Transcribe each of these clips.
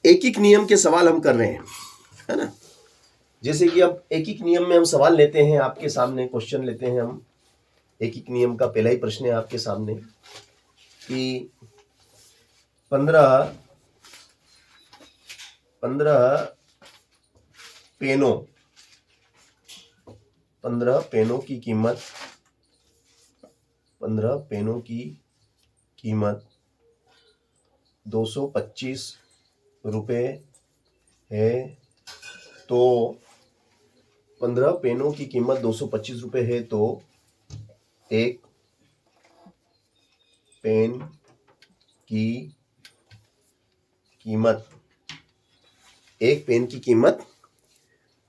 एक एक नियम के सवाल हम कर रहे हैं, है ना। जैसे कि अब एक एक नियम में हम सवाल लेते हैं, आपके सामने क्वेश्चन लेते हैं हम। एक एक नियम का पहला ही प्रश्न है आपके सामने कि 15 पेनों 15 पेनों की कीमत 15 पेनों की कीमत 225 रुपये है, तो 15 पेनों की कीमत 225 रुपये है, तो एक पेन की कीमत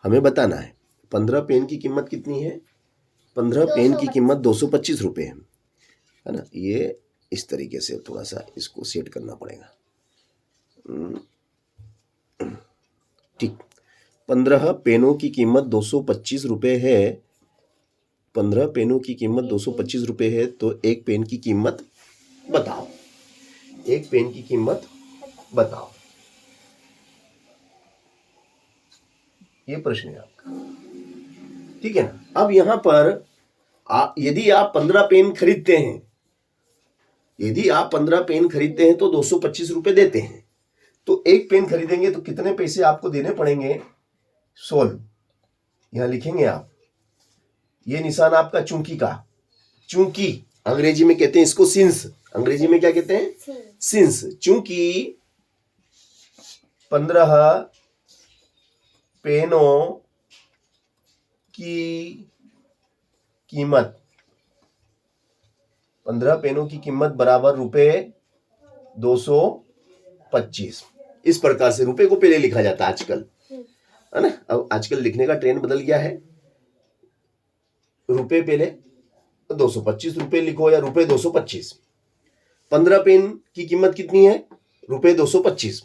हमें बताना है। 15 पेन की कीमत कितनी है? 15 पेन की कीमत 225 रुपये है ना। ये इस तरीके से थोड़ा सा इसको सेट करना पड़ेगा। ठीक, 15 पेनों की कीमत 225 रुपये है। 15 पेनों की कीमत 225 रुपये है, तो एक पेन की कीमत बताओ। एक पेन की कीमत बताओ, ये प्रश्न है आपका। ठीक है ना। अब यहां पर यदि आप 15 पेन खरीदते हैं, तो 225 रुपये देते हैं, तो एक पेन खरीदेंगे तो कितने पैसे आपको देने पड़ेंगे? 16 यहां लिखेंगे आप। ये निशान आपका चूंकि का, चूंकि अंग्रेजी में कहते हैं इसको सिंस। अंग्रेजी में क्या कहते हैं? सिंस। चूंकि 15 पेनों की कीमत 15 पेनों की कीमत बराबर रुपए 225। इस प्रकार से रुपए को पहले लिखा जाता है आजकल, है ना। अब आजकल लिखने का ट्रेंड बदल गया है। रुपए पहले 225 रुपए लिखो या रुपए 225। 15 पेन की कीमत कितनी है? रुपए 225।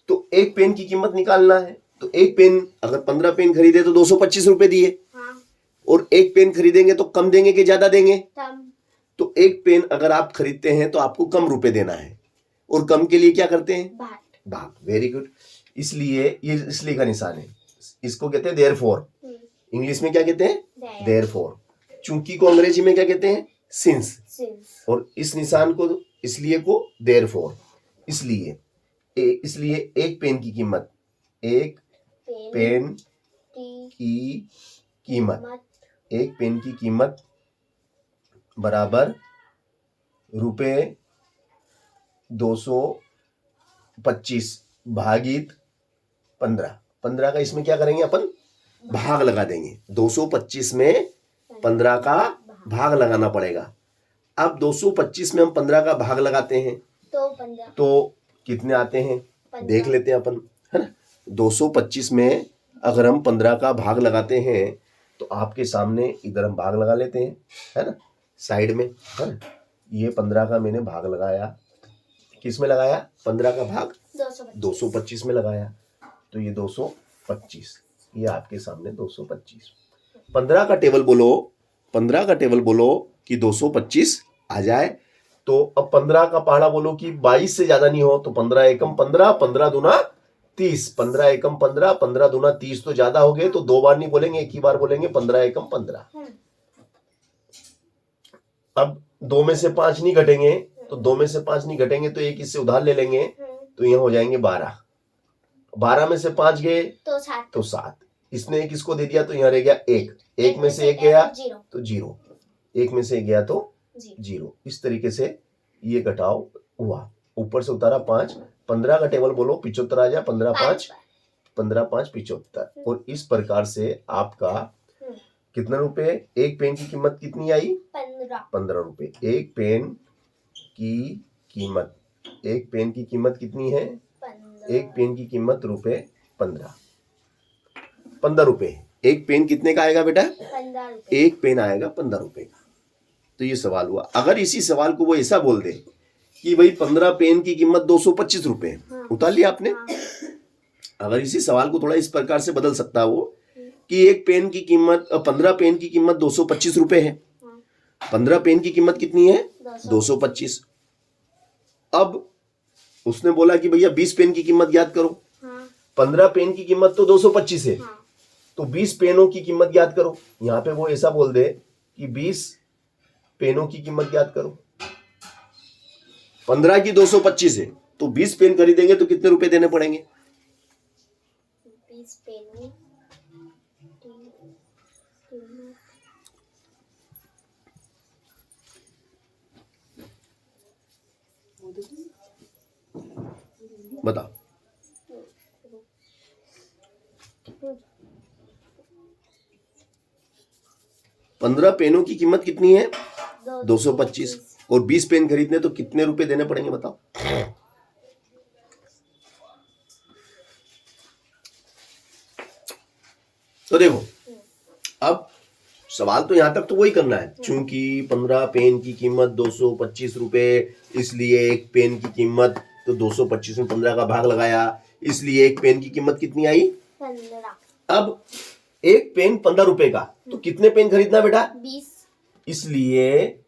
तो एक पेन की कीमत निकालना है, तो एक पेन अगर 15 पेन खरीदे तो 225 रुपए दिए। और एक पेन खरीदेंगे तो कम देंगे कि ज्यादा देंगे? कम। तो एक पेन अगर आप खरीदते हैं तो आपको कम रुपए देना है, और कम के लिए क्या करते हैं? भाग। Very good. इसलिए ये इसलिए का निशान है, इसको कहते हैं देयरफॉर। इंग्लिश में क्या कहते हैं? देयरफॉर। चूंकि को अंग्रेजी में क्या कहते हैं? सिंस। और इस निशान को इसलिए को देयरफॉर। इसलिए एक पेन की कीमत, एक पेन की कीमत बराबर रुपए 225 भागित 15। 15 का इसमें क्या करेंगे अपन? भाग लगा देंगे। 225 में 15 का भाग लगाना पड़ेगा। अब 225 में हम 15 का भाग लगाते हैं तो कितने आते हैं? देख लेते हैं अपन, है ना। 225 में अगर हम 15 का भाग लगाते हैं तो आपके सामने इधर हम भाग लगा लेते हैं, है ना, साइड में, है ना। ये 15 का मैंने भाग लगाया, किस में लगाया? 15 का भाग 225 में लगाया, तो ये 225, ये आपके सामने 225। 15 का टेबल बोलो कि 225 आ जाए। तो अब 15 का पहाड़ा बोलो कि 22 से ज्यादा नहीं हो, तो 15 एकम 15, 15 दूना 30, 15 एकम 15, 15 दूना 30 तो ज्यादा हो गए, तो दो बार नहीं बोलेंगे, एक ही बार बोलेंगे, 15 एकम 15। अब 2 में से 5 नहीं घटेंगे, तो 2 में से 5 नहीं घटेंगे तो एक इससे उधार ले लेंगे, तो यहाँ हो जाएंगे 12। 12 में से 5 गए तो 7। इसने एक इसको दे दिया तो यहाँ रह गया 1। 1 में से 1 गया तो 0। 1 में से 1 गया तो 0। इस तरीके से ये घटाव हुआ। ऊपर से उतारा 5। 15 का टेबल बोलो 75 आ जाए। 15 5 75। और इस प्रकार से आपका कितना रुपए? एक पेन की कीमत कितनी आई? 15 रुपए। एक पेन की कीमत कितनी है? एक पेन की कीमत रुपए 15 रुपए। एक पेन कितने का आएगा बेटा? 15 रुपए। एक पेन आएगा 15 रुपए का। तो ये सवाल हुआ। अगर इसी सवाल को वो ऐसा बोल दे कि भाई 15 पेन की कीमत 225 रुपए, उतार लिया आपने। अगर इसी सवाल को थोड़ा इस प्रकार से बदल सकता वो कि एक पेन की कीमत 15 पेन की कीमत 225 रुपए है। 15 पेन की कीमत कितनी है? 225। अब उसने बोला कि भैया 20 पेन की कीमत ज्ञात करो। हाँ 15 पेन की कीमत तो 225 है, हाँ तो 20 पेनों की कीमत ज्ञात करो। यहाँ पे वो ऐसा बोल दे कि 20 पेनों की कीमत ज्ञात करो। 15 की 225 है, तो 20 पेन खरीदेंगे तो कितने रुपए देने पड़ेंगे? 20 पेनों की कीमत बताओ। 15 पेनों की कीमत कितनी है? 225। और 20 पेन खरीदने तो कितने रुपए देने पड़ेंगे बताओ? तो देखो, अब सवाल तो यहां तक तो वही करना है, क्योंकि 15 पेन की कीमत 225 रुपए, इसलिए एक पेन की कीमत तो 225 में 15 का भाग लगाया, इसलिए एक पेन की कीमत कितनी आई? 15। अब एक पेन 15 रुपए का, तो कितने पेन खरीदना बेटा? 20। इसलिए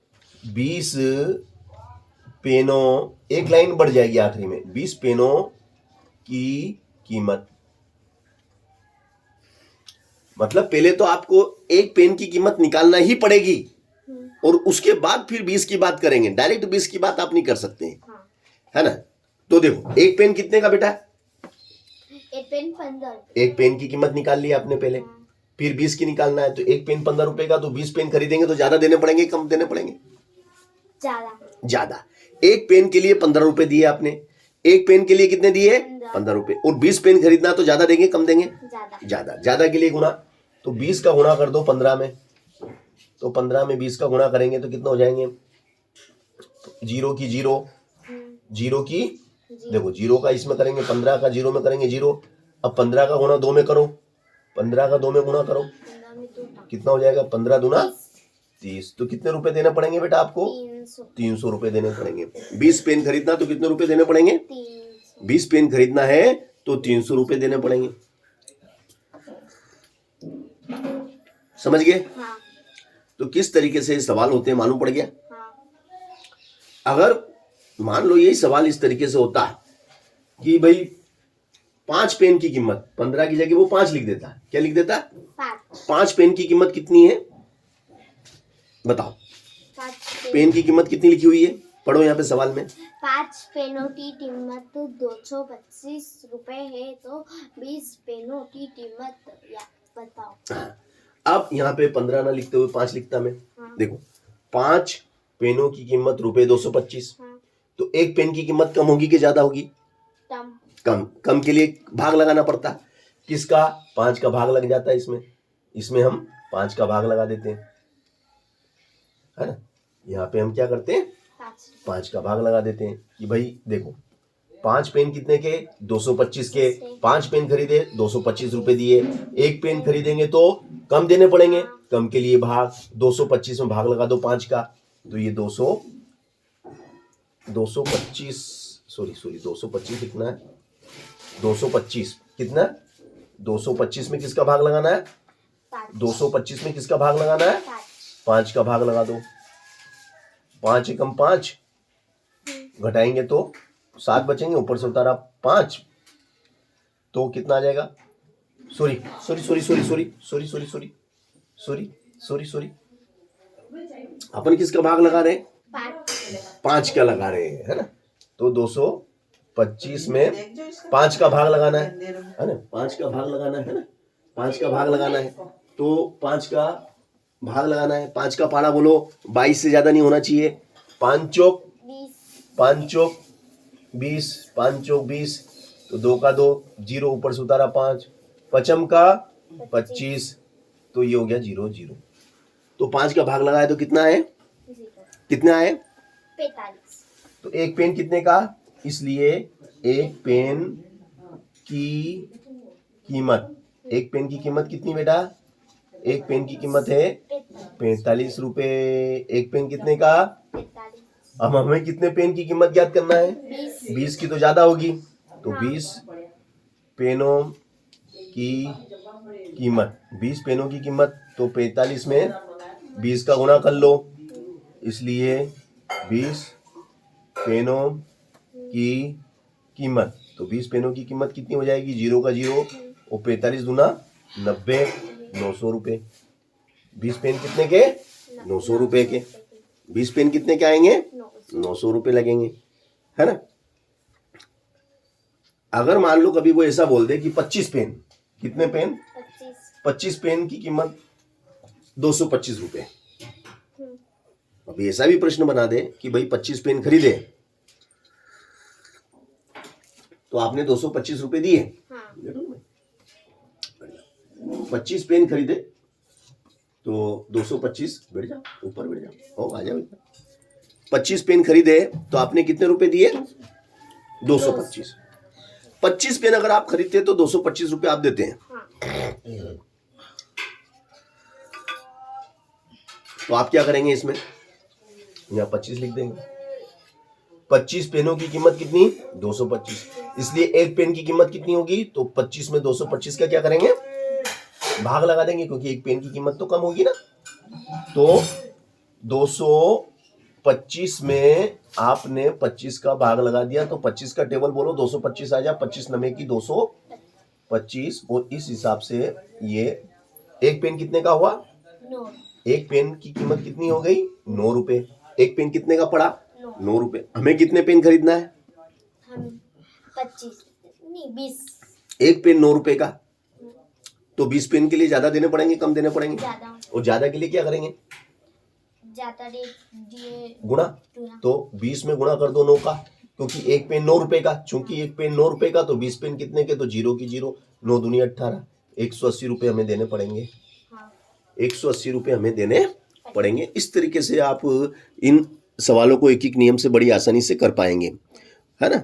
20 पेनों, एक लाइन बढ़ जाएगी आखिरी में, 20 पेनों की कीमत। मतलब पहले तो आपको एक पेन की कीमत निकालना ही पड़ेगी, और उसके बाद फिर 20 की बात करेंगे। डायरेक्ट 20 की बात आप नहीं कर सकते हैं, हाँ। है ना? तो देखो, एक पेन कितने का बेटा? एक पेन 15। एक पेन की कीमत निकाल ली आपने पहले, फिर 20 की निकालना है, तो एक पेन 15 रुपए का, तो 20 पेन खरीदेंगे तो ज्यादा देने पड़ेंगे, कम देने पड़ेंगे? ज्यादा। एक पेन के लिए 15 रुपए दिए आपने, एक पेन के लिए कितने दिए? 15 रुपए। और 20 पेन खरीदना तो ज्यादा देंगे कम देंगे? ज्यादा के लिए गुना, तो 20 का गुना कर दो 15 में, तो 15 में 20 का गुना करेंगे तो कितना हो जाएंगे? जीरो की जीरो, जीरो की देखो, जीरो का इसमें करेंगे, 15 का जीरो में करेंगे जीरो। अब 15 का गुना 2 में करो, 15 का 2 में गुना करो, कितना हो जाएगा? 15 दूना 30। तो कितने रुपए देने पड़ेंगे बेटा आपको? 300 रुपए देने पड़ेंगे। 20 पेन खरीदना तो कितने रुपए देने पड़ेंगे? 20 पेन खरीदना है तो 300 रुपए देने पड़ेंगे। समझ गए? हाँ। तो किस तरीके से सवाल होते हैं मालूम पड़ गया? हाँ। अगर मान लो यही सवाल इस तरीके से होता कि भाई 5 पेन की कीमत, 15 की जगह वो 5 लिख देता, क्या लिख देता? 5 पेन की कीमत कितनी है बताओ? पेन की कीमत कितनी लिखी हुई है? पढ़ो यहाँ पे सवाल में। 5 पेनों की कीमत 225 रुपए है, तो 20 पेनों की कीमत या बताओ। हाँ। अब यहाँ पे 15 ना लिखते हुए 5 लिखता मैं। हाँ। देखो, 5 पेनों की कीमत रुपए 225। हाँ। तो एक पेन की कीमत कम होगी कि ज्यादा होगी? कम के लिए भाग लगाना पड़ता, किसका? 5 का भाग लग जाता है इसमें हम 5 का भाग लगा देते हैं, है ना? यहाँ पे हम क्या करते हैं? 5 का भाग लगा देते हैं कि भाई देखो, 5 पेन कितने के? 225 के। 5 पेन खरीदे, 225 रुपए दिए। एक पेन खरीदेंगे तो कम देने पड़ेंगे, कम के लिए भाग, 225 में भाग लगा दो 5 का, तो ये 225 कितना है? 225 कितना? 225 में किसका भाग लगाना है? 225 में किसका भाग लगाना है? 5 का भाग लगा दो। 5 एकम 5, घटाएंगे तो 7 बचेंगे, ऊपर से उतारा 5, तो कितना आ जाएगा? सॉरी, अपन किसका भाग लगा रहे हैं? 5 का लगा रहे हैं, है ना? तो 225 में 5 का भाग लगाना है ना? 5 का भाग लगाना है ना? 5 का भाग लगाना है, तो 5 का भाग लगाना है। 5 का पारा बोलो, 22 से ज्यादा नहीं होना चाहिए। 5 चौक 20, 5 चौक 20, तो 2 का 2, जीरो ऊपर से उतारा 5, पचम का 25, तो ये हो गया 0 0। तो 5 का भाग लगाया तो कितना है? कितना है? 45। तो एक पेन कितने का? इसलिए एक पेन की कीमत, एक पेन की कीमत कितनी बेटा? एक पेन की कीमत है 45 रुपए। एक पेन कितने का? 45। अब हमें कितने पेन की कीमत ज्ञात करना है? 20 की तो ज्यादा होगी, तो 20 पेनों की कीमत, 20 पेनों की कीमत, तो 45 में 20 का गुणा कर लो, इसलिए 20 पेनों की कीमत, तो 20 पेनों की कीमत कितनी हो जाएगी? 0 का 0 और 45 दूना 90, 900 रुपये। 20 पेन कितने के? 900 रुपये के। 20 पेन कितने के आएंगे? 900 रुपये लगेंगे, है ना। अगर मान लो कभी वो ऐसा बोल दे कि 25 पेन, कितने पेन? 25 पेन की कीमत 225 रुपये। अभी ऐसा भी प्रश्न बना दे कि भाई 25 पेन खरीदे तो आपने 225 रुपये दिए। 25 पेन खरीदे तो 225, बैठ जाओ ऊपर, बैठ जाओ, आ जाओ। 25 पेन खरीदे तो आपने कितने रुपए दिए? 225। 25 पेन अगर आप खरीदते तो 225 रुपये आप देते हैं। तो आप क्या करेंगे इसमें? यहाँ 25 लिख देंगे। 25 पेनों की कीमत कितनी? 225। इसलिए एक पेन की कीमत कितनी होगी? तो 25 में 225 का क्या करेंगे? भाग लगा देंगे, क्योंकि एक पेन की कीमत तो कम होगी ना। तो 225 में आपने 25 का भाग लगा दिया, तो 25 का टेबल बोलो, 225 आ जाए। 25 नमे की 225, और इस हिसाब से ये एक पेन कितने का हुआ? 9। एक पेन की कीमत कितनी हो गई? 9 रुपए। एक पेन कितने का पड़ा? 9 रुपए। हमें कितने पेन खरीदना है? हम 25 नहीं 20। एक पेन 9 रुपए का, तो 20 पेन के लिए ज्यादा देने पड़ेंगे, कम देने पड़ेंगे? ज्यादा। और ज्यादा के लिए क्या करेंगे? ज्यादा दिए गुणा। तो 20 में गुणा कर दो 9 का, क्योंकि एक पेन 9 रुपए का, चूंकि एक पेन 9 रुपए का, तो 20 पेन कितने के? तो 0 की 0, 9 दूनी 18, 180 रुपये हमें देने पड़ेंगे। 180 रुपये हमें देने पड़ेंगे। इस तरीके से आप इन सवालों को एक एक नियम से बड़ी आसानी से कर पाएंगे, है ना।